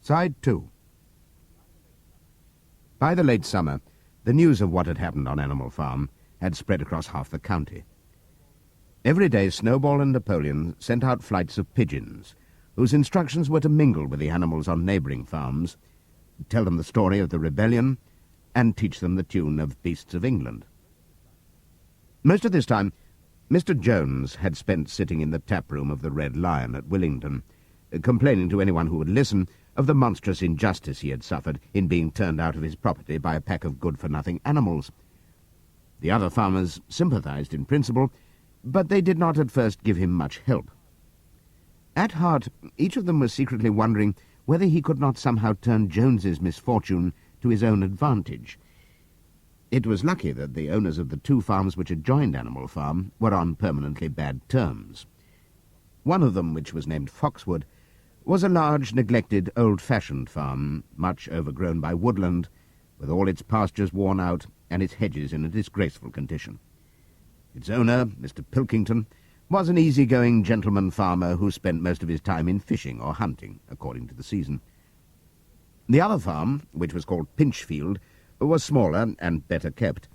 Side 2. By the late summer, the news of what had happened on Animal Farm had spread across half the county. Every day Snowball and Napoleon sent out flights of pigeons, whose instructions were to mingle with the animals on neighbouring farms, tell them the story of the rebellion, and teach them the tune of Beasts of England. Most of this time, Mr. Jones had spent sitting in the tap-room of the Red Lion at Willington, complaining to anyone who would listen of the monstrous injustice he had suffered in being turned out of his property by a pack of good-for-nothing animals. The other farmers sympathized in principle, but they did not at first give him much help. At heart, each of them was secretly wondering whether he could not somehow turn Jones's misfortune to his own advantage. It was lucky that the owners of the two farms which had joined Animal Farm were on permanently bad terms. One of them, which was named Foxwood, was a large, neglected, old-fashioned farm, much overgrown by woodland, with all its pastures worn out and its hedges in a disgraceful condition. Its owner, Mr. Pilkington, was an easy-going gentleman farmer who spent most of his time in fishing or hunting, according to the season. The other farm, which was called Pinchfield, was smaller and better kept.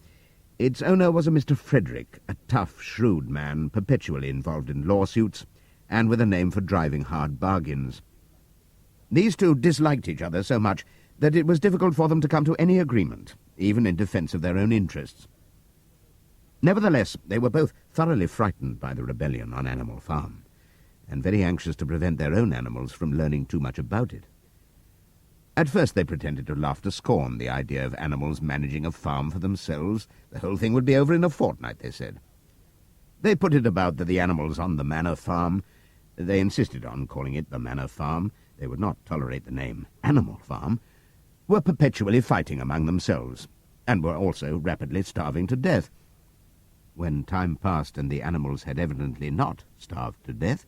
Its owner was a Mr. Frederick, a tough, shrewd man, perpetually involved in lawsuits, and with a name for driving hard bargains. These two disliked each other so much that it was difficult for them to come to any agreement, even in defence of their own interests. Nevertheless, they were both thoroughly frightened by the rebellion on Animal Farm, and very anxious to prevent their own animals from learning too much about it. At first they pretended to laugh to scorn the idea of animals managing a farm for themselves. The whole thing would be over in a fortnight, they said. They put it about that the animals on the Manor Farm— they insisted on calling it the Manor Farm, they would not tolerate the name Animal Farm— were perpetually fighting among themselves, and were also rapidly starving to death. When time passed and the animals had evidently not starved to death,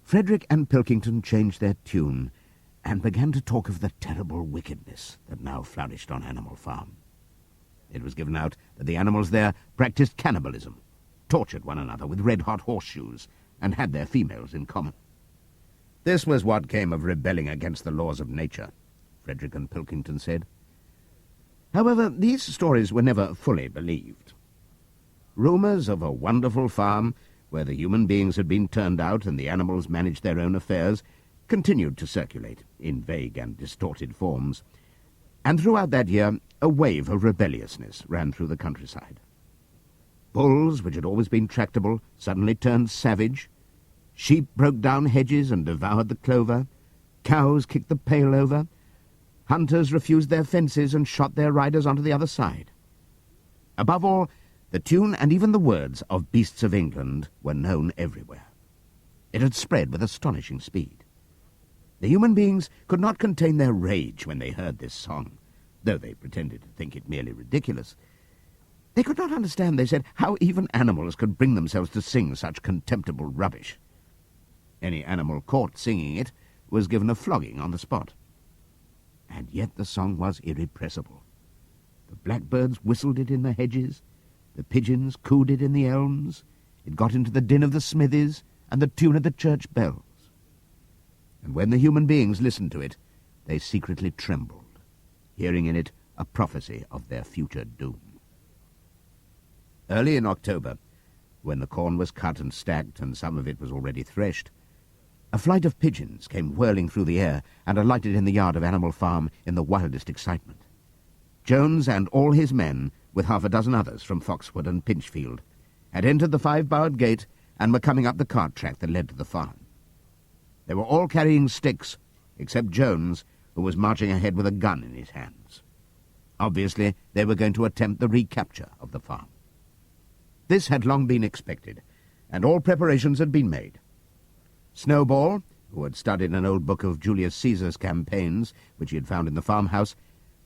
Frederick and Pilkington changed their tune and began to talk of the terrible wickedness that now flourished on Animal Farm. It was given out that the animals there practiced cannibalism, tortured one another with red-hot horseshoes, and had their females in common. This was what came of rebelling against the laws of nature, Frederick and Pilkington said. However, these stories were never fully believed. Rumours of a wonderful farm, where the human beings had been turned out and the animals managed their own affairs, continued to circulate in vague and distorted forms, and throughout that year a wave of rebelliousness ran through the countryside. Bulls, which had always been tractable, suddenly turned savage. Sheep broke down hedges and devoured the clover. Cows kicked the pail over. Hunters refused their fences and shot their riders onto the other side. Above all, the tune and even the words of Beasts of England were known everywhere. It had spread with astonishing speed. The human beings could not contain their rage when they heard this song, though they pretended to think it merely ridiculous. They could not understand, they said, how even animals could bring themselves to sing such contemptible rubbish. Any animal caught singing it was given a flogging on the spot. And yet the song was irrepressible. The blackbirds whistled it in the hedges, the pigeons cooed it in the elms, it got into the din of the smithies and the tune of the church bells. And when the human beings listened to it, they secretly trembled, hearing in it a prophecy of their future doom. Early in October, when the corn was cut and stacked and some of it was already threshed, a flight of pigeons came whirling through the air and alighted in the yard of Animal Farm in the wildest excitement. Jones and all his men, with half a dozen others from Foxwood and Pinchfield, had entered the 5-barred gate and were coming up the cart track that led to the farm. They were all carrying sticks, except Jones, who was marching ahead with a gun in his hands. Obviously, they were going to attempt the recapture of the farm. This had long been expected, and all preparations had been made. Snowball, who had studied an old book of Julius Caesar's campaigns, which he had found in the farmhouse,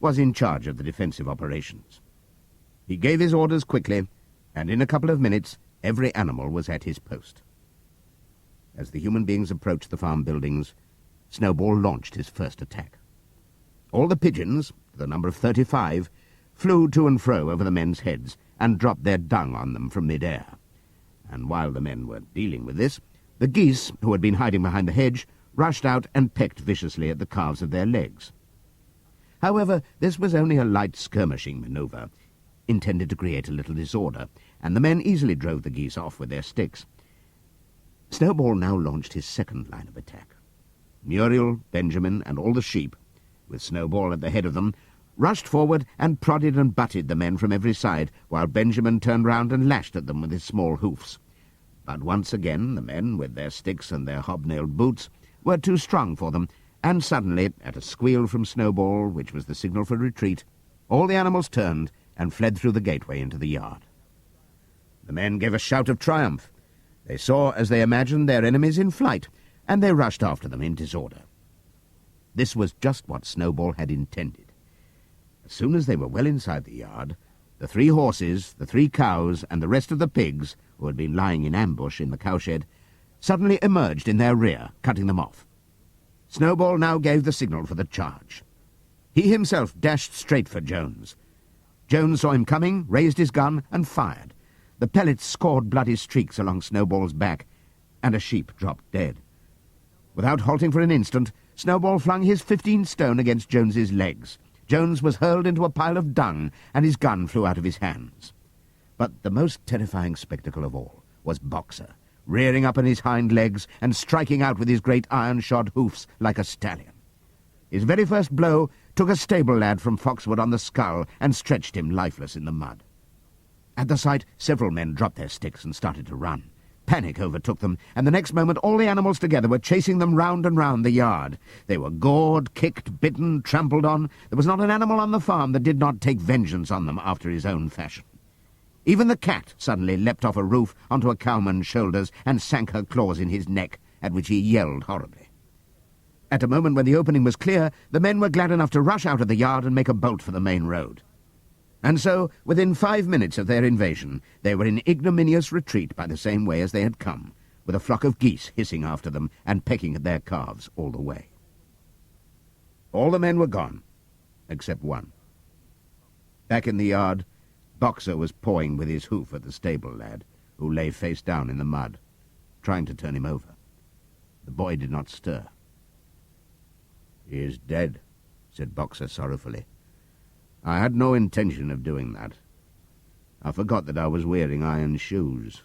was in charge of the defensive operations. He gave his orders quickly, and in a couple of minutes every animal was at his post. As the human beings approached the farm buildings, Snowball launched his first attack. All the pigeons, to the number of 35, flew to and fro over the men's heads and dropped their dung on them from mid-air. And while the men were dealing with this, the geese, who had been hiding behind the hedge, rushed out and pecked viciously at the calves of their legs. However, this was only a light skirmishing manoeuvre, intended to create a little disorder, and the men easily drove the geese off with their sticks. Snowball now launched his second line of attack. Muriel, Benjamin, and all the sheep, with Snowball at the head of them, rushed forward and prodded and butted the men from every side, while Benjamin turned round and lashed at them with his small hoofs. But once again the men, with their sticks and their hobnailed boots, were too strong for them, and suddenly, at a squeal from Snowball, which was the signal for retreat, all the animals turned and fled through the gateway into the yard. The men gave a shout of triumph. They saw, as they imagined, their enemies in flight, and they rushed after them in disorder. This was just what Snowball had intended. As soon as they were well inside the yard, the 3 horses, the 3 cows, and the rest of the pigs, who had been lying in ambush in the cowshed, suddenly emerged in their rear, cutting them off. Snowball now gave the signal for the charge. He himself dashed straight for Jones. Jones saw him coming, raised his gun, and fired. The pellets scored bloody streaks along Snowball's back, and a sheep dropped dead. Without halting for an instant, Snowball flung his 15 stone against Jones's legs. Jones was hurled into a pile of dung, and his gun flew out of his hands. But the most terrifying spectacle of all was Boxer, rearing up on his hind legs and striking out with his great iron-shod hoofs like a stallion. His very first blow took a stable lad from Foxwood on the skull and stretched him lifeless in the mud. At the sight, several men dropped their sticks and started to run. Panic overtook them, and the next moment all the animals together were chasing them round and round the yard. They were gored, kicked, bitten, trampled on. There was not an animal on the farm that did not take vengeance on them after his own fashion. Even the cat suddenly leapt off a roof onto a cowman's shoulders and sank her claws in his neck, at which he yelled horribly. At a moment when the opening was clear, the men were glad enough to rush out of the yard and make a bolt for the main road. And so, within 5 minutes of their invasion, they were in ignominious retreat by the same way as they had come, with a flock of geese hissing after them and pecking at their calves all the way. All the men were gone, except one. Back in the yard, Boxer was pawing with his hoof at the stable lad, who lay face down in the mud, trying to turn him over. The boy did not stir. "He is dead," said Boxer sorrowfully. "I had no intention of doing that. I forgot that I was wearing iron shoes.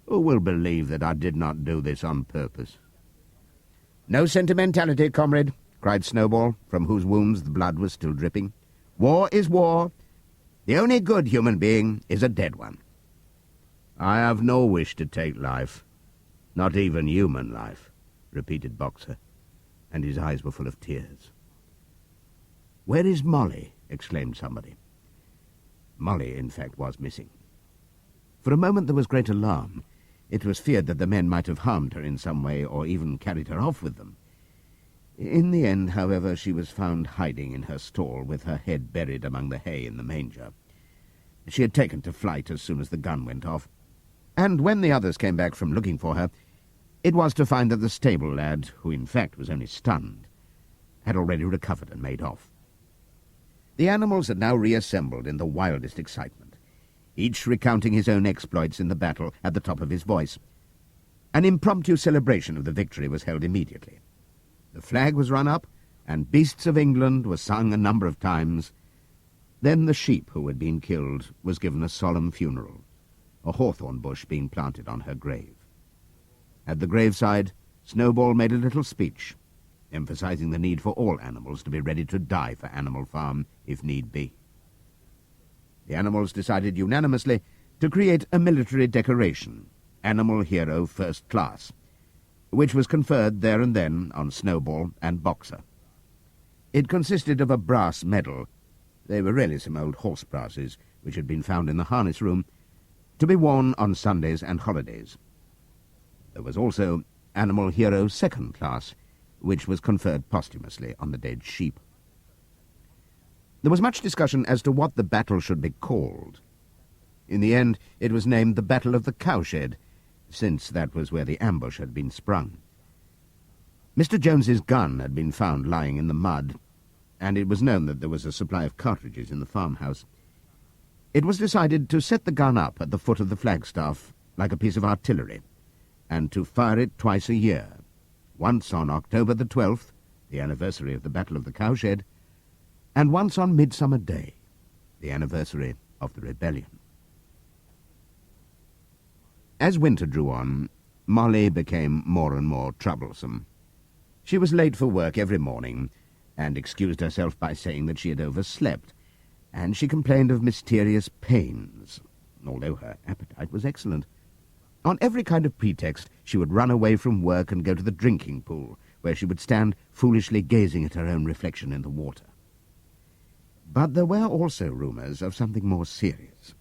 Who will believe that I did not do this on purpose?" "No sentimentality, comrade," cried Snowball, from whose wounds the blood was still dripping. "War is war. The only good human being is a dead one." "I have no wish to take life, not even human life," repeated Boxer, and his eyes were full of tears. "Where is Molly?" exclaimed somebody. Molly, in fact, was missing. For a moment there was great alarm. It was feared that the men might have harmed her in some way or even carried her off with them. In the end, however, she was found hiding in her stall with her head buried among the hay in the manger. She had taken to flight as soon as the gun went off, and when the others came back from looking for her, it was to find that the stable lad, who in fact was only stunned, had already recovered and made off. The animals had now reassembled in the wildest excitement, each recounting his own exploits in the battle at the top of his voice. An impromptu celebration of the victory was held immediately. The flag was run up, and Beasts of England was sung a number of times. Then the sheep who had been killed was given a solemn funeral, a hawthorn bush being planted on her grave. At the graveside, Snowball made a little speech, emphasizing the need for all animals to be ready to die for Animal Farm if need be. The animals decided unanimously to create a military decoration, Animal Hero First Class, which was conferred there and then on Snowball and Boxer. It consisted of a brass medal — they were really some old horse brasses which had been found in the harness room — to be worn on Sundays and holidays. There was also Animal Hero Second Class, which was conferred posthumously on the dead sheep. There was much discussion as to what the battle should be called. In the end, it was named the Battle of the Cowshed, since that was where the ambush had been sprung. Mr. Jones's gun had been found lying in the mud, and it was known that there was a supply of cartridges in the farmhouse. It was decided to set the gun up at the foot of the flagstaff like a piece of artillery, and to fire it twice a year, once on October the 12th, the anniversary of the Battle of the Cowshed, and once on Midsummer Day, the anniversary of the rebellion. As winter drew on, Molly became more and more troublesome. She was late for work every morning, and excused herself by saying that she had overslept, and she complained of mysterious pains, although her appetite was excellent. On every kind of pretext, she would run away from work and go to the drinking pool, where she would stand foolishly gazing at her own reflection in the water. But there were also rumours of something more serious.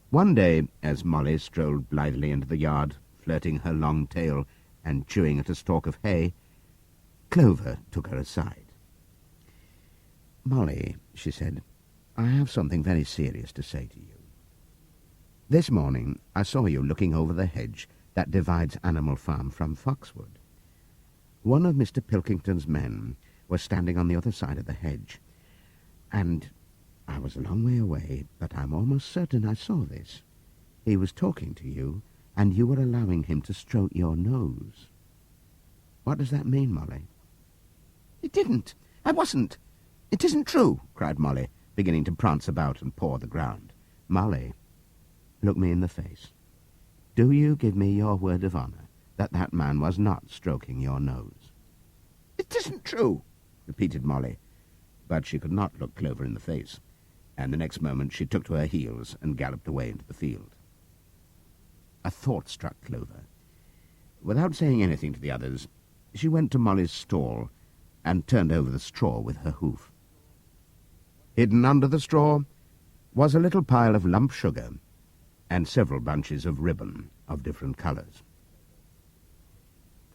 One day, as Molly strolled blithely into the yard, flirting her long tail and chewing at a stalk of hay, Clover took her aside. "Molly," she said, "I have something very serious to say to you. This morning I saw you looking over the hedge that divides Animal Farm from Foxwood. One of Mr. Pilkington's men was standing on the other side of the hedge, and I was a long way away, but I'm almost certain I saw this. He was talking to you, and you were allowing him to stroke your nose. What does that mean, Molly?" "It didn't. I wasn't. It isn't true," cried Molly, beginning to prance about and paw the ground. "Molly, look me in the face. Do you give me your word of honour that that man was not stroking your nose?" "It isn't true," repeated Molly, but she could not look Clover in the face, and the next moment she took to her heels and galloped away into the field. A thought struck Clover. Without saying anything to the others, she went to Molly's stall and turned over the straw with her hoof. Hidden under the straw was a little pile of lump sugar and several bunches of ribbon of different colours.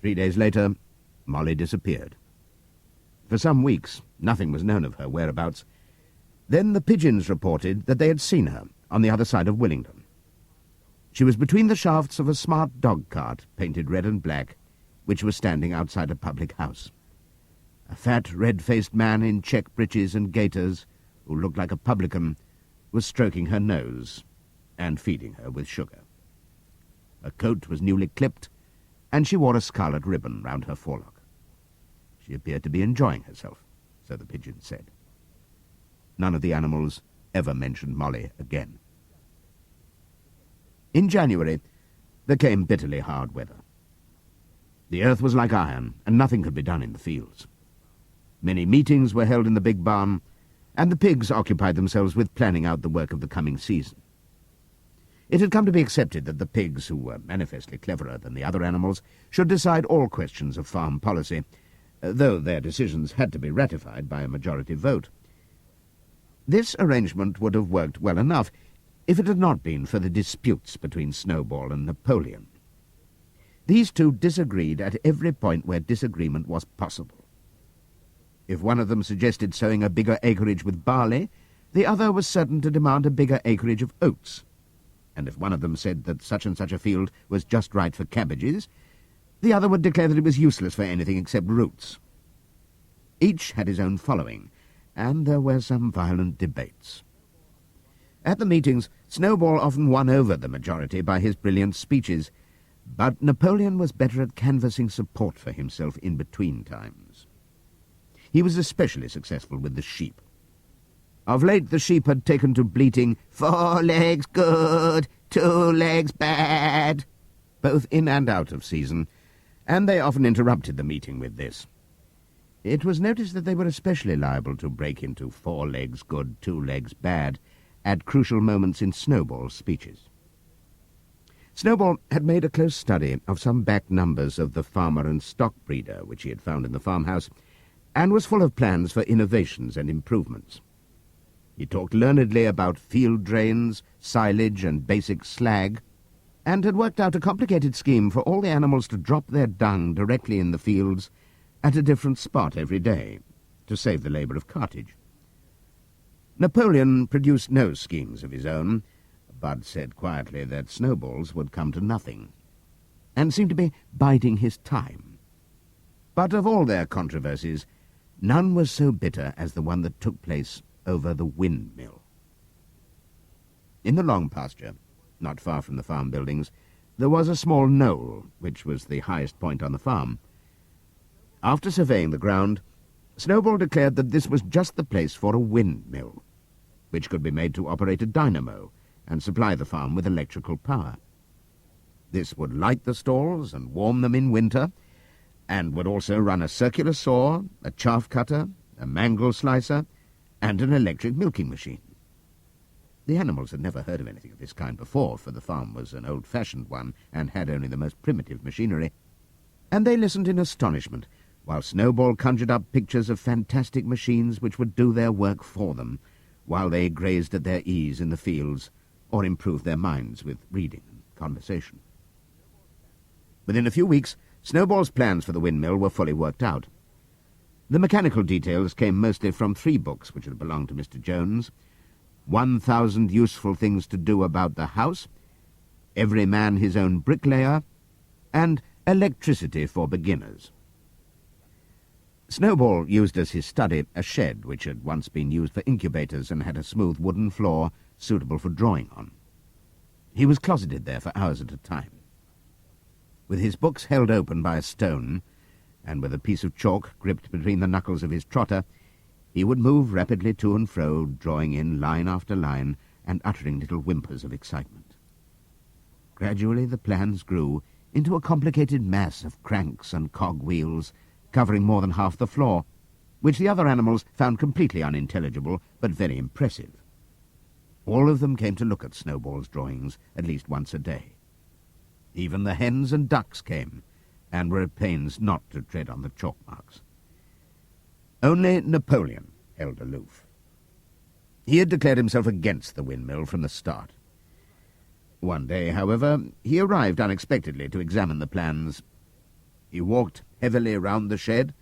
3 days later, Molly disappeared. For some weeks, nothing was known of her whereabouts. Then the pigeons reported that they had seen her on the other side of Willingdon. She was between the shafts of a smart dog-cart, painted red and black, which was standing outside a public house. A fat, red-faced man in check breeches and gaiters, who looked like a publican, was stroking her nose and feeding her with sugar. Her coat was newly clipped, and she wore a scarlet ribbon round her forelock. She appeared to be enjoying herself, so the pigeons said. None of the animals ever mentioned Molly again. In January, there came bitterly hard weather. The earth was like iron, and nothing could be done in the fields. Many meetings were held in the big barn, and the pigs occupied themselves with planning out the work of the coming season. It had come to be accepted that the pigs, who were manifestly cleverer than the other animals, should decide all questions of farm policy, though their decisions had to be ratified by a majority vote. This arrangement would have worked well enough if it had not been for the disputes between Snowball and Napoleon. These two disagreed at every point where disagreement was possible. If one of them suggested sowing a bigger acreage with barley, the other was certain to demand a bigger acreage of oats. And if one of them said that such and such a field was just right for cabbages, the other would declare that it was useless for anything except roots. Each had his own following, and there were some violent debates. At the meetings, Snowball often won over the majority by his brilliant speeches, but Napoleon was better at canvassing support for himself in between times. He was especially successful with the sheep. Of late the sheep had taken to bleating, "4 legs good, 2 legs bad," both in and out of season, and they often interrupted the meeting with this. It was noticed that they were especially liable to break into 4 legs good, 2 legs bad at crucial moments in Snowball's speeches. Snowball had made a close study of some back numbers of the Farmer and Stock Breeder which he had found in the farmhouse, and was full of plans for innovations and improvements. He talked learnedly about field drains, silage, and basic slag, and had worked out a complicated scheme for all the animals to drop their dung directly in the fields at a different spot every day, to save the labour of cartage. Napoleon produced no schemes of his own, but said quietly that Snowball's would come to nothing, and seemed to be biding his time. But of all their controversies, none was so bitter as the one that took place over the windmill. In the long pasture, not far from the farm buildings, There was a small knoll, which was the highest point on the farm. After surveying the ground, Snowball declared that this was just the place for a windmill, which could be made to operate a dynamo and supply the farm with electrical power. This would light the stalls and warm them in winter, and would also run a circular saw, a chaff cutter, a mangle slicer, and an electric milking machine. The animals had never heard of anything of this kind before, for the farm was an old-fashioned one and had only the most primitive machinery, and they listened in astonishment while Snowball conjured up pictures of fantastic machines which would do their work for them while they grazed at their ease in the fields or improved their minds with reading and conversation. Within a few weeks, Snowball's plans for the windmill were fully worked out. The mechanical details came mostly from 3 books which had belonged to Mr. Jones: 1,000 Useful Things to Do About the House, Every Man His Own Bricklayer, and Electricity for Beginners. Snowball used as his study a shed which had once been used for incubators and had a smooth wooden floor suitable for drawing on. He was closeted there for hours at a time. With his books held open by a stone, and with a piece of chalk gripped between the knuckles of his trotter, he would move rapidly to and fro, drawing in line after line and uttering little whimpers of excitement. Gradually the plans grew into a complicated mass of cranks and cog-wheels, covering more than half the floor, which the other animals found completely unintelligible but very impressive. All of them came to look at Snowball's drawings at least once a day. Even the hens and ducks came, and were at pains not to tread on the chalk marks. Only Napoleon held aloof. He had declared himself against the windmill from the start. One day, however, he arrived unexpectedly to examine the plans. He walked heavily round the shed,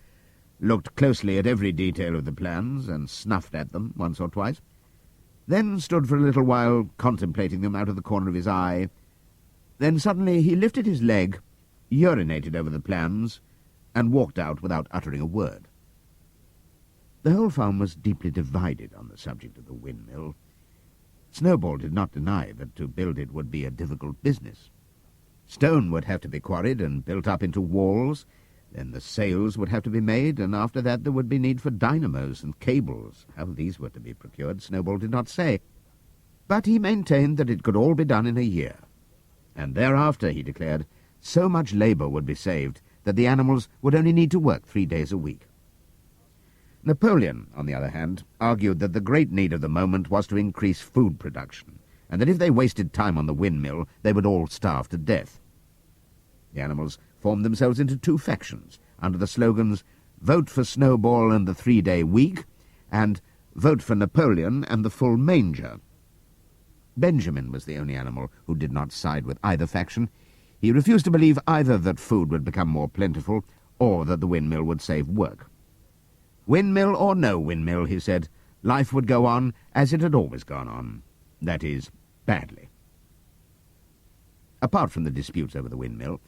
looked closely at every detail of the plans, and snuffed at them once or twice, then stood for a little while contemplating them out of the corner of his eye. Then suddenly he lifted his leg, urinated over the plans, and walked out without uttering a word. The whole farm was deeply divided on the subject of the windmill. Snowball did not deny that to build it would be a difficult business. Stone would have to be quarried and built up into walls, then the sails would have to be made, and after that there would be need for dynamos and cables. How these were to be procured, Snowball did not say, but he maintained that it could all be done in a year. And thereafter, he declared, so much labour would be saved that the animals would only need to work 3 days a week. Napoleon, on the other hand, argued that the great need of the moment was to increase food production, and that if they wasted time on the windmill, they would all starve to death. The animals formed themselves into 2 factions, under the slogans, "Vote for Snowball and the 3-day week," and "Vote for Napoleon and the full manger." Benjamin was the only animal who did not side with either faction. He refused to believe either that food would become more plentiful or that the windmill would save work. Windmill or no windmill, he said, life would go on as it had always gone on. That is, badly. Apart from the disputes over the windmill,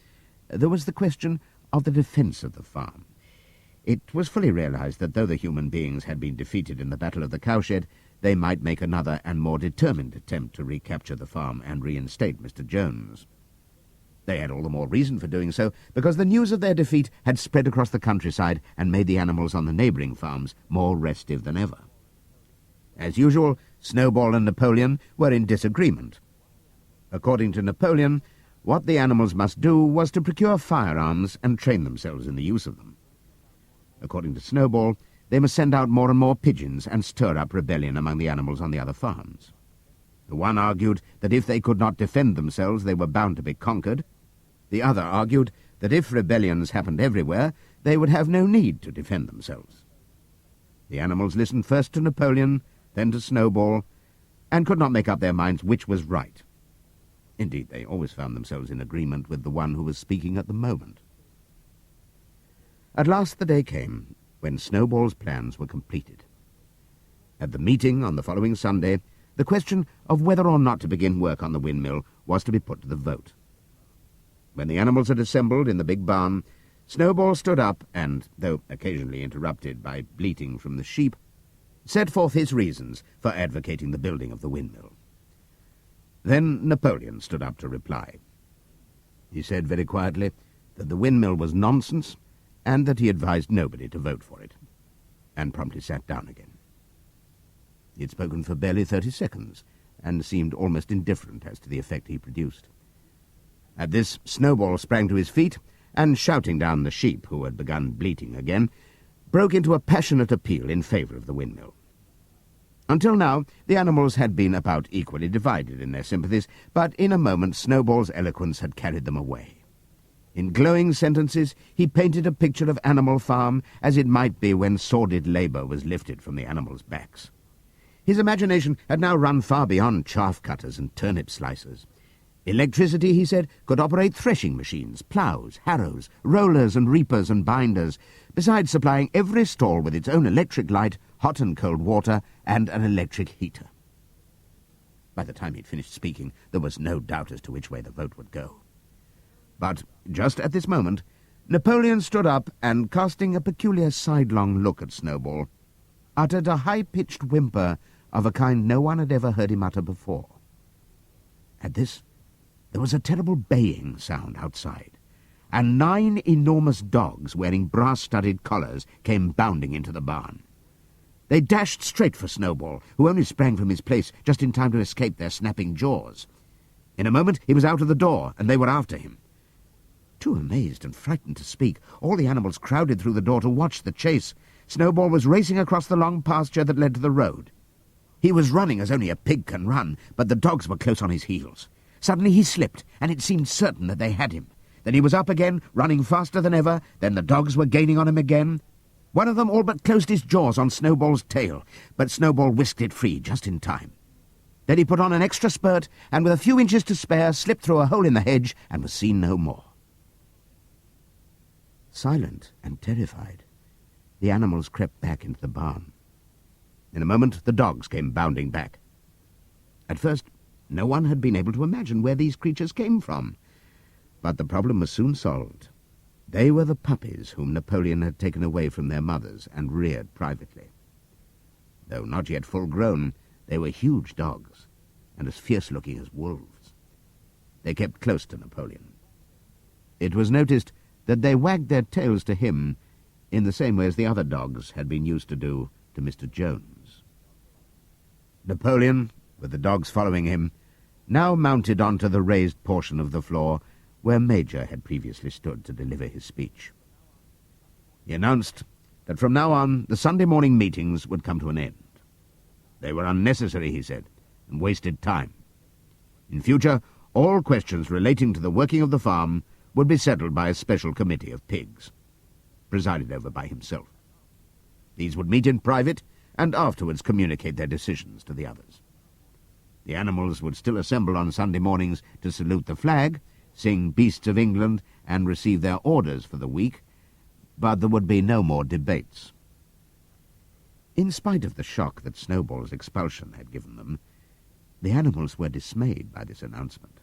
there was the question of the defence of the farm. It was fully realized that though the human beings had been defeated in the Battle of the Cowshed, they might make another and more determined attempt to recapture the farm and reinstate Mr. Jones. They had all the more reason for doing so, because the news of their defeat had spread across the countryside and made the animals on the neighbouring farms more restive than ever. As usual, Snowball and Napoleon were in disagreement. According to Napoleon, what the animals must do was to procure firearms and train themselves in the use of them. According to Snowball, they must send out more and more pigeons and stir up rebellion among the animals on the other farms. The one argued that if they could not defend themselves, they were bound to be conquered. The other argued that if rebellions happened everywhere, they would have no need to defend themselves. The animals listened first to Napoleon, then to Snowball, and could not make up their minds which was right. Indeed, they always found themselves in agreement with the one who was speaking at the moment. At last the day came when Snowball's plans were completed. At the meeting on the following Sunday, the question of whether or not to begin work on the windmill was to be put to the vote. When the animals had assembled in the big barn, Snowball stood up and, though occasionally interrupted by bleating from the sheep, set forth his reasons for advocating the building of the windmill. Then Napoleon stood up to reply. He said very quietly that the windmill was nonsense and that he advised nobody to vote for it, and promptly sat down again. He had spoken for barely 30 seconds, and seemed almost indifferent as to the effect he produced. At this, Snowball sprang to his feet, and shouting down the sheep, who had begun bleating again, broke into a passionate appeal in favour of the windmill. Until now, the animals had been about equally divided in their sympathies, but in a moment Snowball's eloquence had carried them away. In glowing sentences, he painted a picture of Animal Farm as it might be when sordid labour was lifted from the animals' backs. His imagination had now run far beyond chaff-cutters and turnip slicers. Electricity, he said, could operate threshing machines, ploughs, harrows, rollers and reapers and binders, besides supplying every stall with its own electric light, hot and cold water, and an electric heater. By the time he'd finished speaking, there was no doubt as to which way the vote would go. But just at this moment, Napoleon stood up and, casting a peculiar sidelong look at Snowball, uttered a high-pitched whimper of a kind no one had ever heard him utter before. At this, there was a terrible baying sound outside, and 9 enormous dogs wearing brass-studded collars came bounding into the barn. They dashed straight for Snowball, who only sprang from his place just in time to escape their snapping jaws. In a moment he was out of the door, and they were after him. Too amazed and frightened to speak, all the animals crowded through the door to watch the chase. Snowball was racing across the long pasture that led to the road. He was running as only a pig can run, but the dogs were close on his heels. Suddenly he slipped, and it seemed certain that they had him. Then he was up again, running faster than ever. Then the dogs were gaining on him again. One of them all but closed his jaws on Snowball's tail, but Snowball whisked it free just in time. Then he put on an extra spurt, and with a few inches to spare, slipped through a hole in the hedge and was seen no more. Silent and terrified, the animals crept back into the barn. In a moment, the dogs came bounding back. At first, no one had been able to imagine where these creatures came from, but the problem was soon solved. They were the puppies whom Napoleon had taken away from their mothers and reared privately. Though not yet full grown, they were huge dogs, and as fierce-looking as wolves. They kept close to Napoleon. It was noticed that they wagged their tails to him in the same way as the other dogs had been used to do to Mr. Jones. Napoleon, with the dogs following him, now mounted onto the raised portion of the floor where Major had previously stood to deliver his speech. He announced that from now on the Sunday morning meetings would come to an end. They were unnecessary, he said, and wasted time. In future, all questions relating to the working of the farm would be settled by a special committee of pigs, presided over by himself. These would meet in private and afterwards communicate their decisions to the others. The animals would still assemble on Sunday mornings to salute the flag, sing Beasts of England, and receive their orders for the week, but there would be no more debates. In spite of the shock that Snowball's expulsion had given them, the animals were dismayed by this announcement.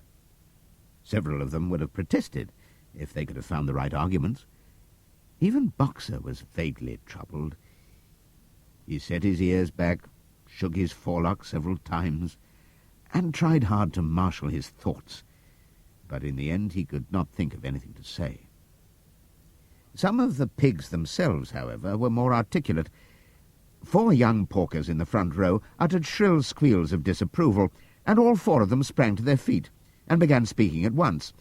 Several of them would have protested if they could have found the right arguments. Even Boxer was vaguely troubled. He set his ears back, shook his forelock several times, and tried hard to marshal his thoughts, but in the end he could not think of anything to say. Some of the pigs themselves, however, were more articulate. 4 young porkers in the front row uttered shrill squeals of disapproval, and all 4 of them sprang to their feet and began speaking at once.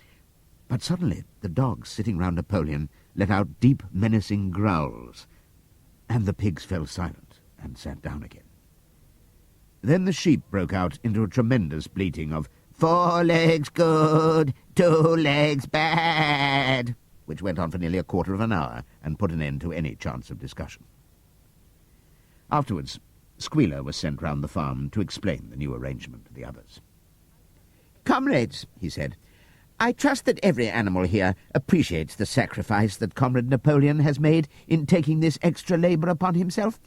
But suddenly the dogs sitting round Napoleon let out deep, menacing growls, and the pigs fell silent and sat down again. Then the sheep broke out into a tremendous bleating of 4 legs good, 2 legs bad, which went on for nearly a quarter of an hour and put an end to any chance of discussion. Afterwards, Squealer was sent round the farm to explain the new arrangement to the others. "Comrades," he said, "I trust that every animal here appreciates the sacrifice that Comrade Napoleon has made in taking this extra labour upon himself.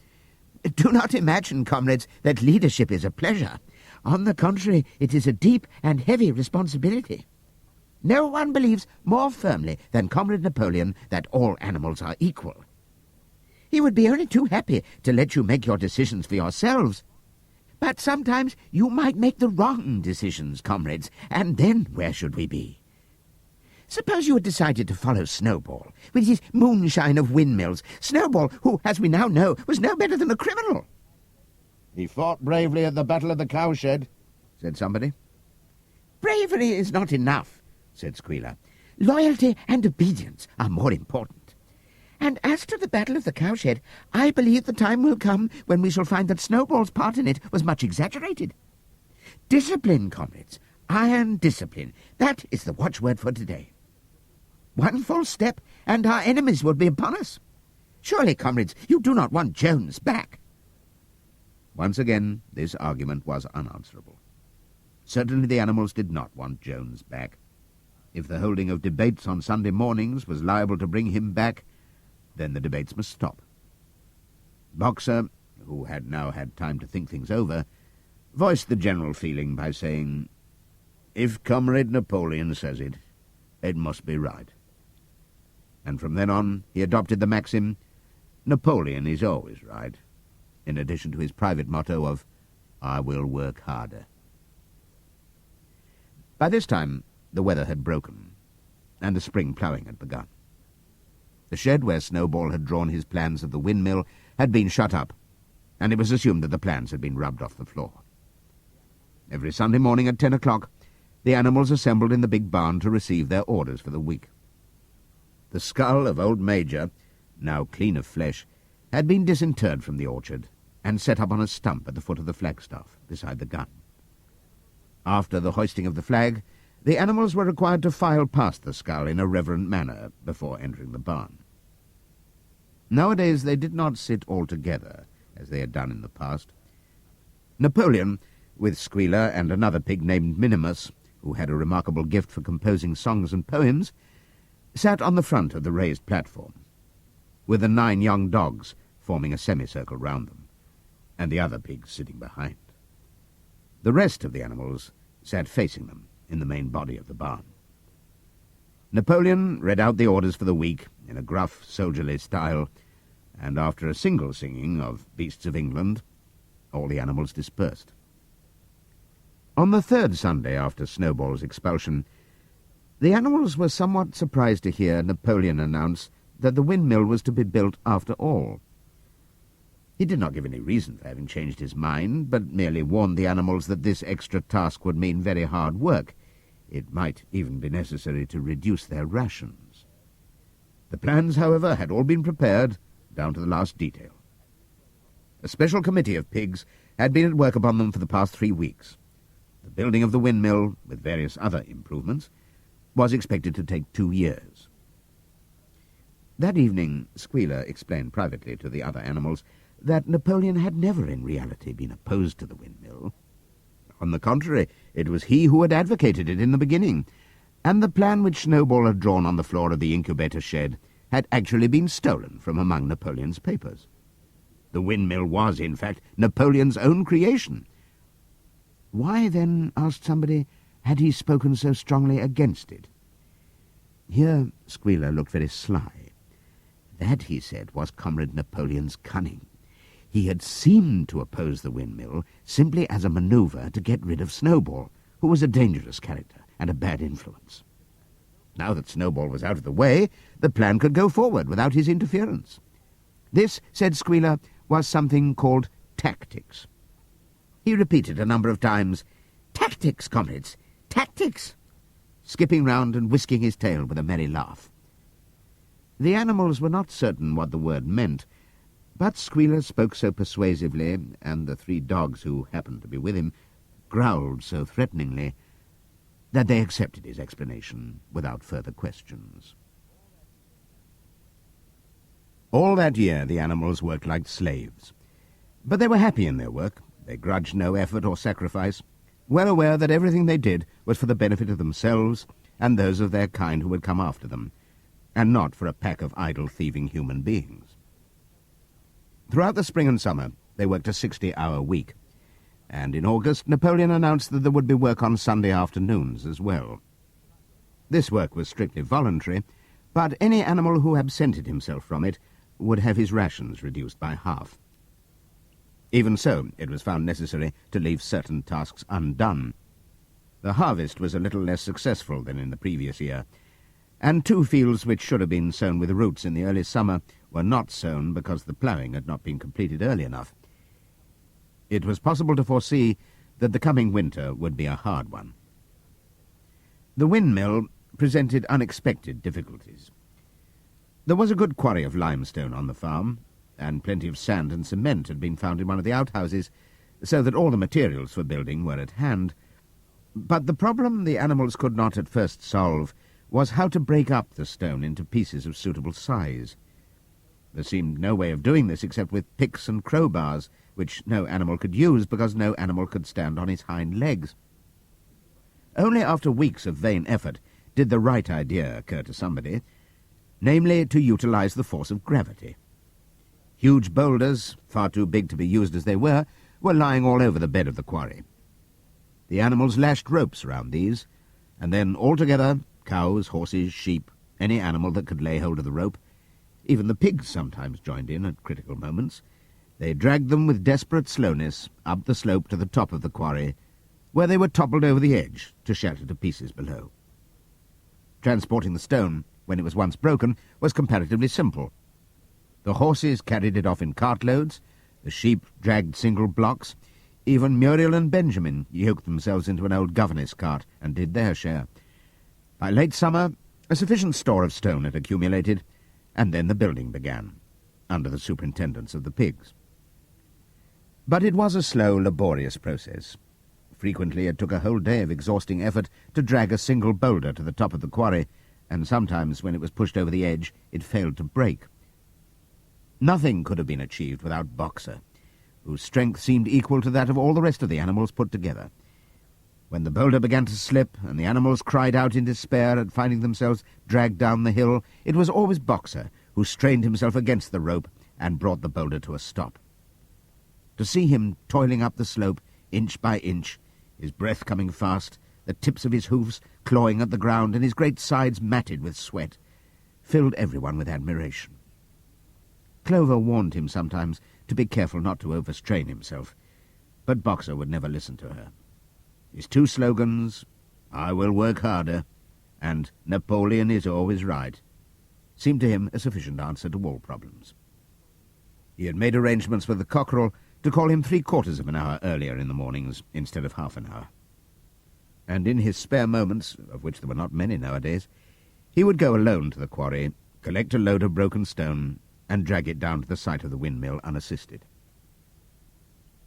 Do not imagine, comrades, that leadership is a pleasure. On the contrary, it is a deep and heavy responsibility. No one believes more firmly than Comrade Napoleon that all animals are equal. He would be only too happy to let you make your decisions for yourselves. But sometimes you might make the wrong decisions, comrades, and then where should we be? Suppose you had decided to follow Snowball, with his moonshine of windmills. Snowball, who, as we now know, was no better than a criminal. He fought bravely at the Battle of the Cowshed, said somebody. Bravery is not enough, said Squealer. Loyalty and obedience are more important. And as to the Battle of the Cowshed, I believe the time will come when we shall find that Snowball's part in it was much exaggerated. Discipline, comrades. Iron discipline. That is the watchword for today. One false step, and our enemies will be upon us. Surely, comrades, you do not want Jones back. Once again, this argument was unanswerable. Certainly the animals did not want Jones back. If the holding of debates on Sunday mornings was liable to bring him back, then the debates must stop. Boxer, who had now had time to think things over, voiced the general feeling by saying, "If Comrade Napoleon says it, it must be right." And from then on he adopted the maxim, "Napoleon is always right," in addition to his private motto of, "I will work harder." By this time the weather had broken, and the spring ploughing had begun. The shed where Snowball had drawn his plans of the windmill had been shut up, and it was assumed that the plans had been rubbed off the floor. Every Sunday morning at 10 o'clock, the animals assembled in the big barn to receive their orders for the week. The skull of old Major, now clean of flesh, had been disinterred from the orchard and set up on a stump at the foot of the flagstaff beside the gun. After the hoisting of the flag, the animals were required to file past the skull in a reverent manner before entering the barn. Nowadays they did not sit all together, as they had done in the past. Napoleon, with Squealer and another pig named Minimus, who had a remarkable gift for composing songs and poems, sat on the front of the raised platform, with the 9 young dogs forming a semicircle round them, and the other pigs sitting behind. The rest of the animals sat facing them in the main body of the barn. Napoleon read out the orders for the week in a gruff, soldierly style, and after a single singing of Beasts of England, all the animals dispersed. On the 3rd Sunday after Snowball's expulsion, the animals were somewhat surprised to hear Napoleon announce that the windmill was to be built after all. He did not give any reason for having changed his mind, but merely warned the animals that this extra task would mean very hard work. It might even be necessary to reduce their rations. The plans, however, had all been prepared, down to the last detail. A special committee of pigs had been at work upon them for the past 3 weeks. The building of the windmill, with various other improvements, was expected to take 2 years. That evening, Squealer explained privately to the other animals that Napoleon had never in reality been opposed to the windmill. On the contrary, it was he who had advocated it in the beginning, and the plan which Snowball had drawn on the floor of the incubator shed had actually been stolen from among Napoleon's papers. The windmill was, in fact, Napoleon's own creation. Why, then, asked somebody, had he spoken so strongly against it? Here Squealer looked very sly. That, he said, was Comrade Napoleon's cunning. He had seemed to oppose the windmill simply as a manoeuvre to get rid of Snowball, who was a dangerous character and a bad influence. Now that Snowball was out of the way, the plan could go forward without his interference. This, said Squealer, was something called tactics. He repeated a number of times, "Tactics, comrades, tactics," skipping round and whisking his tail with a merry laugh. The animals were not certain what the word meant, but Squealer spoke so persuasively, and the 3 dogs who happened to be with him growled so threateningly, that they accepted his explanation without further questions. All that year the animals worked like slaves, but they were happy in their work. They grudged no effort or sacrifice, well aware that everything they did was for the benefit of themselves and those of their kind who would come after them, and not for a pack of idle, thieving human beings. Throughout the spring and summer, they worked a 60-hour week, and in August Napoleon announced that there would be work on Sunday afternoons as well. This work was strictly voluntary, but any animal who absented himself from it would have his rations reduced by half. Even so, it was found necessary to leave certain tasks undone. The harvest was a little less successful than in the previous year, and 2 fields which should have been sown with roots in the early summer were not sown because the ploughing had not been completed early enough. It was possible to foresee that the coming winter would be a hard one. The windmill presented unexpected difficulties. There was a good quarry of limestone on the farm, and plenty of sand and cement had been found in one of the outhouses, so that all the materials for building were at hand. But the problem the animals could not at first solve was how to break up the stone into pieces of suitable size. There seemed no way of doing this except with picks and crowbars, which no animal could use because no animal could stand on his hind legs. Only after weeks of vain effort did the right idea occur to somebody, namely to utilize the force of gravity. Huge boulders, far too big to be used as they were lying all over the bed of the quarry. The animals lashed ropes round these, and then altogether, cows, horses, sheep, any animal that could lay hold of the rope, even the pigs sometimes joined in at critical moments, they dragged them with desperate slowness up the slope to the top of the quarry, where they were toppled over the edge to shatter to pieces below. Transporting the stone, when it was once broken, was comparatively simple. The horses carried it off in cartloads, the sheep dragged single blocks, even Muriel and Benjamin yoked themselves into an old governess cart and did their share. By late summer, a sufficient store of stone had accumulated, and then the building began, under the superintendence of the pigs. But it was a slow, laborious process. Frequently it took a whole day of exhausting effort to drag a single boulder to the top of the quarry, and sometimes, when it was pushed over the edge, it failed to break. Nothing could have been achieved without Boxer, whose strength seemed equal to that of all the rest of the animals put together. When the boulder began to slip, and the animals cried out in despair at finding themselves dragged down the hill, it was always Boxer who strained himself against the rope and brought the boulder to a stop. To see him toiling up the slope, inch by inch, his breath coming fast, the tips of his hoofs clawing at the ground, and his great sides matted with sweat, filled everyone with admiration. Clover warned him sometimes to be careful not to overstrain himself, but Boxer would never listen to her. His 2 slogans, "I will work harder," and "Napoleon is always right," seemed to him a sufficient answer to all problems. He had made arrangements with the cockerel to call him 3/4 of an hour earlier in the mornings instead of half an hour. And in his spare moments, of which there were not many nowadays, he would go alone to the quarry, collect a load of broken stone, and drag it down to the site of the windmill unassisted.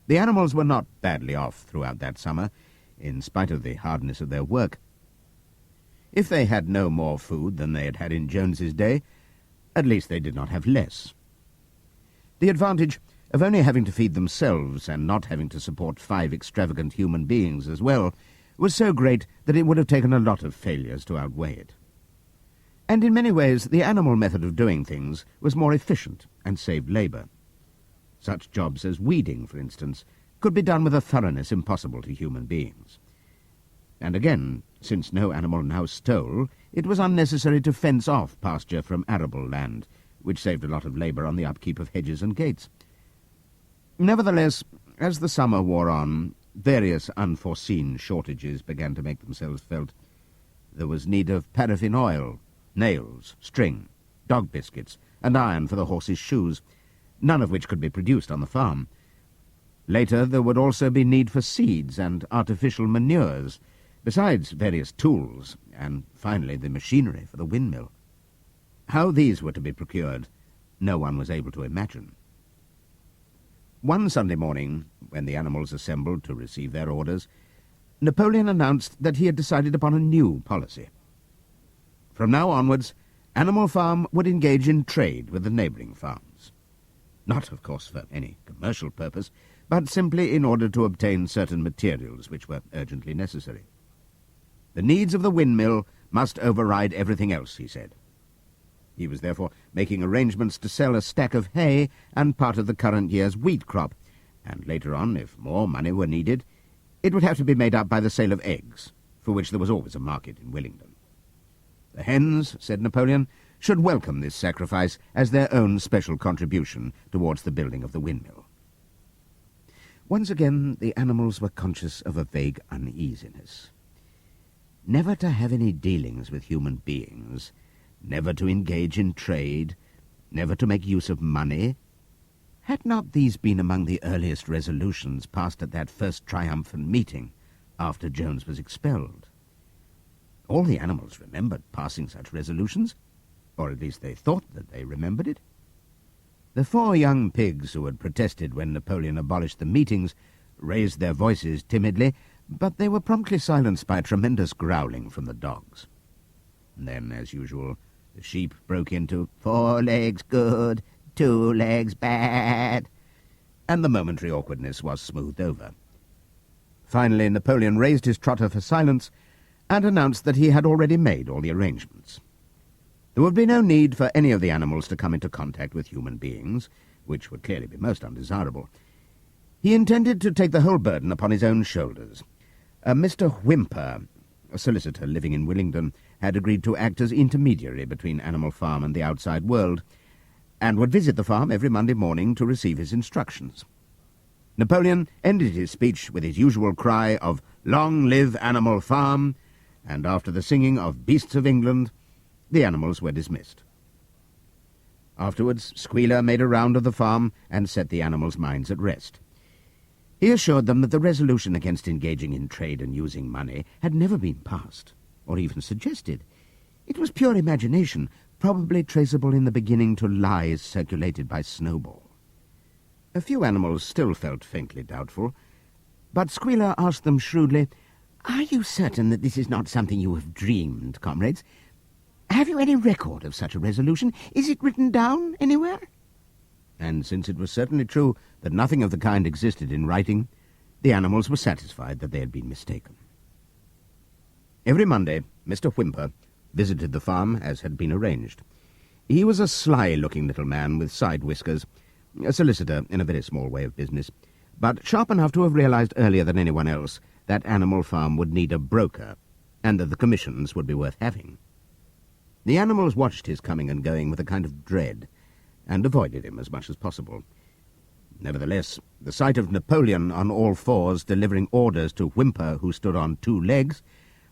The animals were not badly off throughout that summer, in spite of the hardness of their work. If they had no more food than they had had in Jones's day, at least they did not have less. The advantage of only having to feed themselves and not having to support 5 extravagant human beings as well was so great that it would have taken a lot of failures to outweigh it. And in many ways the animal method of doing things was more efficient and saved labour. Such jobs as weeding, for instance, could be done with a thoroughness impossible to human beings. And again, since no animal now stole, it was unnecessary to fence off pasture from arable land, which saved a lot of labour on the upkeep of hedges and gates. Nevertheless, as the summer wore on, various unforeseen shortages began to make themselves felt. There was need of paraffin oil, nails, string, dog biscuits, and iron for the horses' shoes, none of which could be produced on the farm. Later there would also be need for seeds and artificial manures, besides various tools, and finally the machinery for the windmill. How these were to be procured, no one was able to imagine. One Sunday morning, when the animals assembled to receive their orders, Napoleon announced that he had decided upon a new policy. From now onwards, Animal Farm would engage in trade with the neighbouring farms. Not, of course, for any commercial purpose, but simply in order to obtain certain materials which were urgently necessary. The needs of the windmill must override everything else, he said. He was therefore making arrangements to sell a stack of hay and part of the current year's wheat crop, and later on, if more money were needed, it would have to be made up by the sale of eggs, for which there was always a market in Willingdon. The hens, said Napoleon, should welcome this sacrifice as their own special contribution towards the building of the windmill. Once again the animals were conscious of a vague uneasiness. never to have any dealings with human beings, never to engage in trade, never to make use of money. Had not these been among the earliest resolutions passed at that first triumphant meeting after Jones was expelled? All the animals remembered passing such resolutions, or at least they thought that they remembered it. The 4 young pigs who had protested when Napoleon abolished the meetings raised their voices timidly, but they were promptly silenced by a tremendous growling from the dogs. And then, as usual, the sheep broke into 4 legs good, 2 legs bad, and the momentary awkwardness was smoothed over. Finally, Napoleon raised his trotter for silence and announced that he had already made all the arrangements. There would be no need for any of the animals to come into contact with human beings, which would clearly be most undesirable. He intended to take the whole burden upon his own shoulders. Mr. Whymper, a solicitor living in Willingdon, had agreed to act as intermediary between Animal Farm and the outside world, and would visit the farm every Monday morning to receive his instructions. Napoleon ended his speech with his usual cry of "Long live Animal Farm," and after the singing of "Beasts of England," the animals were dismissed. Afterwards, Squealer made a round of the farm and set the animals' minds at rest. He assured them that the resolution against engaging in trade and using money had never been passed, or even suggested. It was pure imagination, probably traceable in the beginning to lies circulated by Snowball. A few animals still felt faintly doubtful, but Squealer asked them shrewdly, "Are you certain that this is not something you have dreamed, comrades? Have you any record of such a resolution? Is it written down anywhere?" And since it was certainly true that nothing of the kind existed in writing, the animals were satisfied that they had been mistaken. Every Monday, Mr. Whymper visited the farm as had been arranged. He was a sly-looking little man with side whiskers, a solicitor in a very small way of business, but sharp enough to have realized earlier than anyone else that Animal Farm would need a broker, and that the commissions would be worth having. The animals watched his coming and going with a kind of dread, and avoided him as much as possible. Nevertheless, the sight of Napoleon on all fours delivering orders to Whymper, who stood on 2 legs,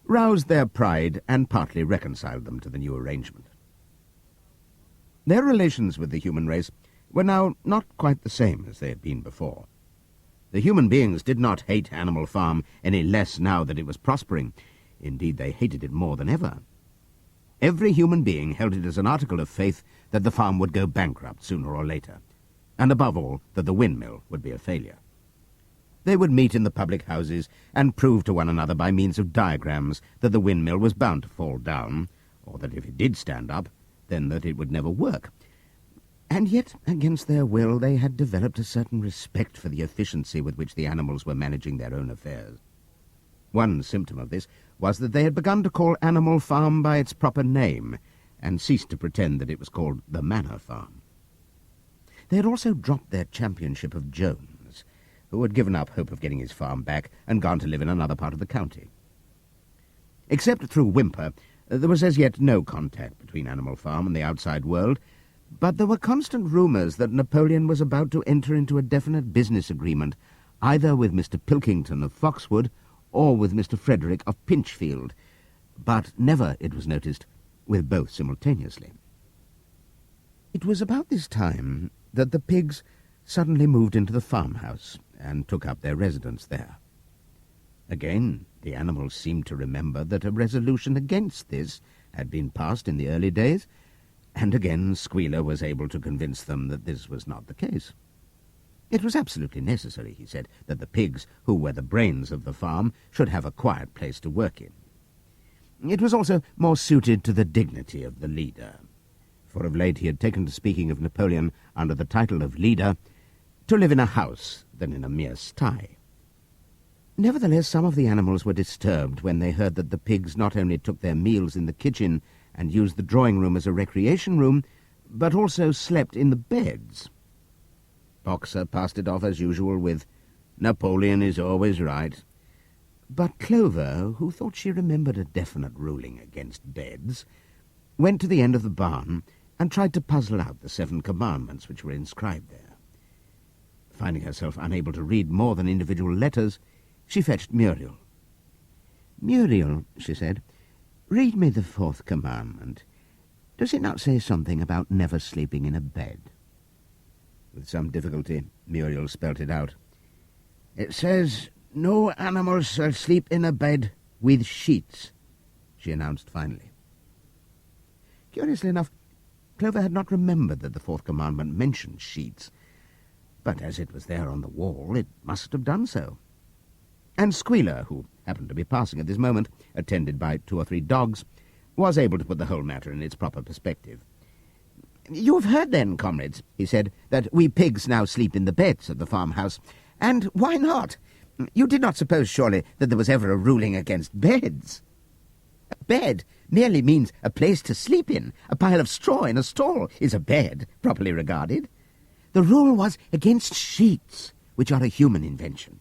roused their pride and partly reconciled them to the new arrangement. Their relations with the human race were now not quite the same as they had been before. The human beings did not hate Animal Farm any less now that it was prospering. Indeed, they hated it more than ever. Every human being held it as an article of faith that the farm would go bankrupt sooner or later, and above all, that the windmill would be a failure. They would meet in the public houses and prove to one another by means of diagrams that the windmill was bound to fall down, or that if it did stand up, then that it would never work. And yet, against their will, they had developed a certain respect for the efficiency with which the animals were managing their own affairs. One symptom of this was that they had begun to call Animal Farm by its proper name, and ceased to pretend that it was called the Manor Farm. They had also dropped their championship of Jones, who had given up hope of getting his farm back and gone to live in another part of the county. Except through Whymper, there was as yet no contact between Animal Farm and the outside world, but there were constant rumours that Napoleon was about to enter into a definite business agreement, either with Mr. Pilkington of Foxwood or with Mr. Frederick of Pinchfield, but never, it was noticed, with both simultaneously. It was about this time that the pigs suddenly moved into the farmhouse and took up their residence there. Again, the animals seemed to remember that a resolution against this had been passed in the early days, and again Squealer was able to convince them that this was not the case. It was absolutely necessary, he said, that the pigs, who were the brains of the farm, should have a quiet place to work in. It was also more suited to the dignity of the leader, for of late he had taken to speaking of Napoleon under the title of leader, to live in a house than in a mere sty. Nevertheless, some of the animals were disturbed when they heard that the pigs not only took their meals in the kitchen and used the drawing-room as a recreation room, but also slept in the beds. Boxer passed it off as usual with, "Napoleon is always right." But Clover, who thought she remembered a definite ruling against beds, went to the end of the barn and tried to puzzle out the 7 commandments which were inscribed there. Finding herself unable to read more than individual letters, she fetched Muriel. "Muriel," she said, "read me the fourth commandment. Does it not say something about never sleeping in a bed?" With some difficulty, Muriel spelt it out. "It says, 'No animal shall sleep in a bed with sheets,'" she announced finally. Curiously enough, Clover had not remembered that the fourth commandment mentioned sheets, but as it was there on the wall, it must have done so. And Squealer, who happened to be passing at this moment, attended by 2 or 3 dogs, was able to put the whole matter in its proper perspective. "You have heard then, comrades," he said, "that we pigs now sleep in the beds of the farmhouse. And why not? You did not suppose, surely, that there was ever a ruling against beds? A bed merely means a place to sleep in. A pile of straw in a stall is a bed, properly regarded. The rule was against sheets, which are a human invention.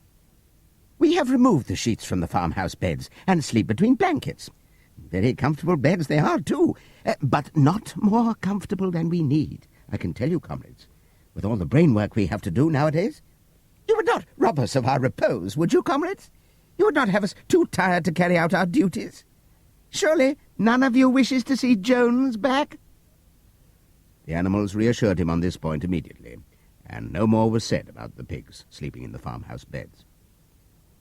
We have removed the sheets from the farmhouse beds and sleep between blankets. Very comfortable beds they are, too, but not more comfortable than we need, I can tell you, comrades, with all the brain work we have to do nowadays. You would not rob us of our repose, would you, comrades? You would not have us too tired to carry out our duties? Surely none of you wishes to see Jones back?" The animals reassured him on this point immediately, and no more was said about the pigs sleeping in the farmhouse beds.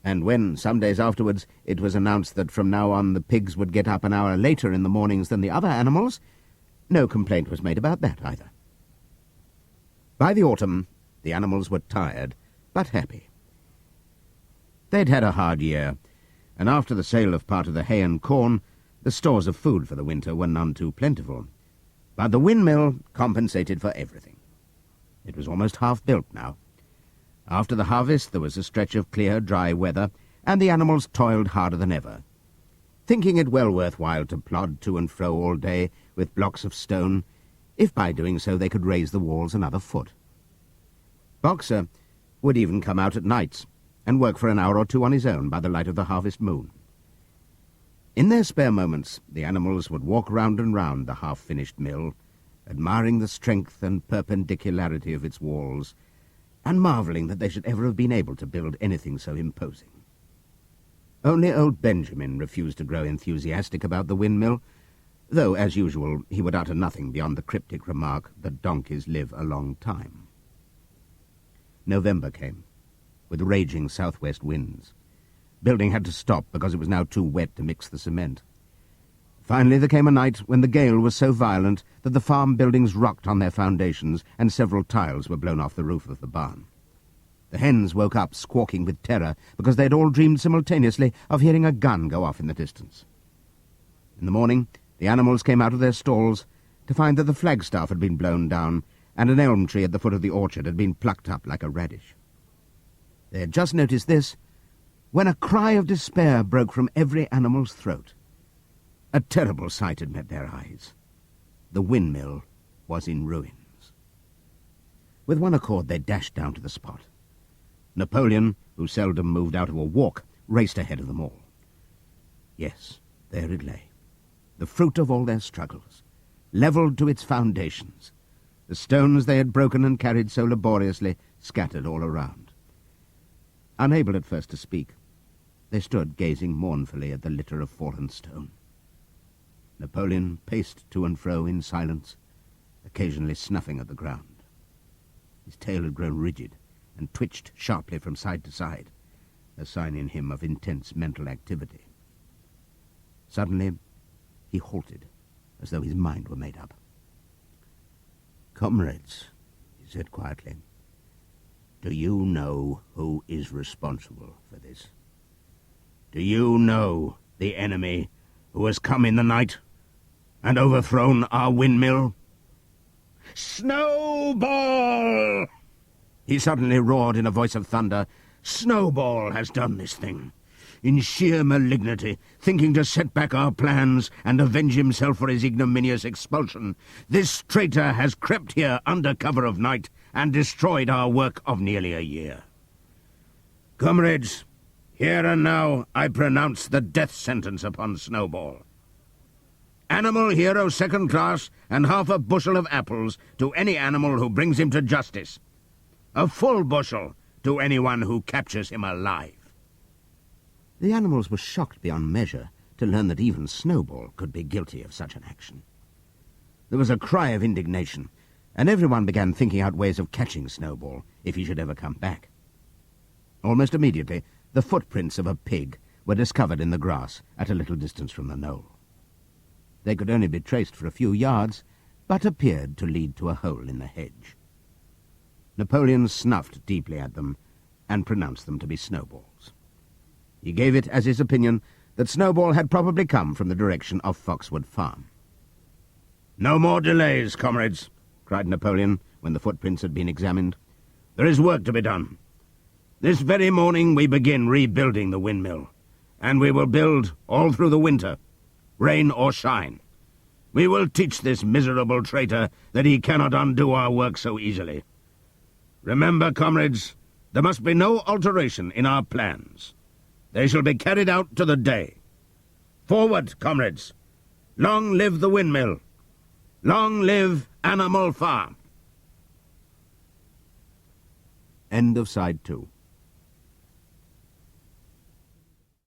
And when, some days afterwards, it was announced that from now on the pigs would get up an hour later in the mornings than the other animals, no complaint was made about that either. By the autumn, the animals were tired, but happy. They'd had a hard year, and after the sale of part of the hay and corn, the stores of food for the winter were none too plentiful. But the windmill compensated for everything. It was almost half built now. After the harvest there was a stretch of clear, dry weather, and the animals toiled harder than ever, thinking it well worth while to plod to and fro all day with blocks of stone, if by doing so they could raise the walls another foot. Boxer would even come out at nights and work for an hour or 2 on his own by the light of the harvest moon. In their spare moments, the animals would walk round and round the half-finished mill, admiring the strength and perpendicularity of its walls, and marvelling that they should ever have been able to build anything so imposing. Only old Benjamin refused to grow enthusiastic about the windmill, though, as usual, he would utter nothing beyond the cryptic remark that donkeys live a long time. November came, with raging southwest winds. Building had to stop because it was now too wet to mix the cement. Finally there came a night when the gale was so violent that the farm buildings rocked on their foundations and several tiles were blown off the roof of the barn. The hens woke up squawking with terror because they had all dreamed simultaneously of hearing a gun go off in the distance. In the morning the animals came out of their stalls to find that the flagstaff had been blown down and an elm tree at the foot of the orchard had been plucked up like a radish. They had just noticed this when a cry of despair broke from every animal's throat. A terrible sight had met their eyes. The windmill was in ruins. With one accord they dashed down to the spot. Napoleon, who seldom moved out of a walk, raced ahead of them all. Yes, there it lay, the fruit of all their struggles, levelled to its foundations, the stones they had broken and carried so laboriously scattered all around. Unable at first to speak, they stood gazing mournfully at the litter of fallen stone. Napoleon paced to and fro in silence, occasionally snuffing at the ground. His tail had grown rigid and twitched sharply from side to side, a sign in him of intense mental activity. Suddenly he halted, as though his mind were made up. "Comrades," he said quietly, "do you know who is responsible for this? Do you know the enemy who has come in the night and overthrown our windmill?" "Snowball!" he suddenly roared in a voice of thunder. "Snowball has done this thing. In sheer malignity, thinking to set back our plans and avenge himself for his ignominious expulsion, this traitor has crept here under cover of night and destroyed our work of nearly a year. Comrades, here and now I pronounce the death sentence upon Snowball. Animal hero second class and half a bushel of apples to any animal who brings him to justice. A full bushel to anyone who captures him alive." The animals were shocked beyond measure to learn that even Snowball could be guilty of such an action. There was a cry of indignation, and everyone began thinking out ways of catching Snowball if he should ever come back. Almost immediately, the footprints of a pig were discovered in the grass at a little distance from the knoll. They could only be traced for a few yards, but appeared to lead to a hole in the hedge. Napoleon snuffed deeply at them and pronounced them to be Snowball's. He gave it as his opinion that Snowball had probably come from the direction of Foxwood Farm. "No more delays, comrades," cried Napoleon when the footprints had been examined. "There is work to be done. This very morning we begin rebuilding the windmill, and we will build all through the winter, rain or shine. We will teach this miserable traitor that he cannot undo our work so easily. Remember, comrades, there must be no alteration in our plans. They shall be carried out to the day. Forward, comrades! Long live the windmill! Long live Animal Farm!" End of Side 2.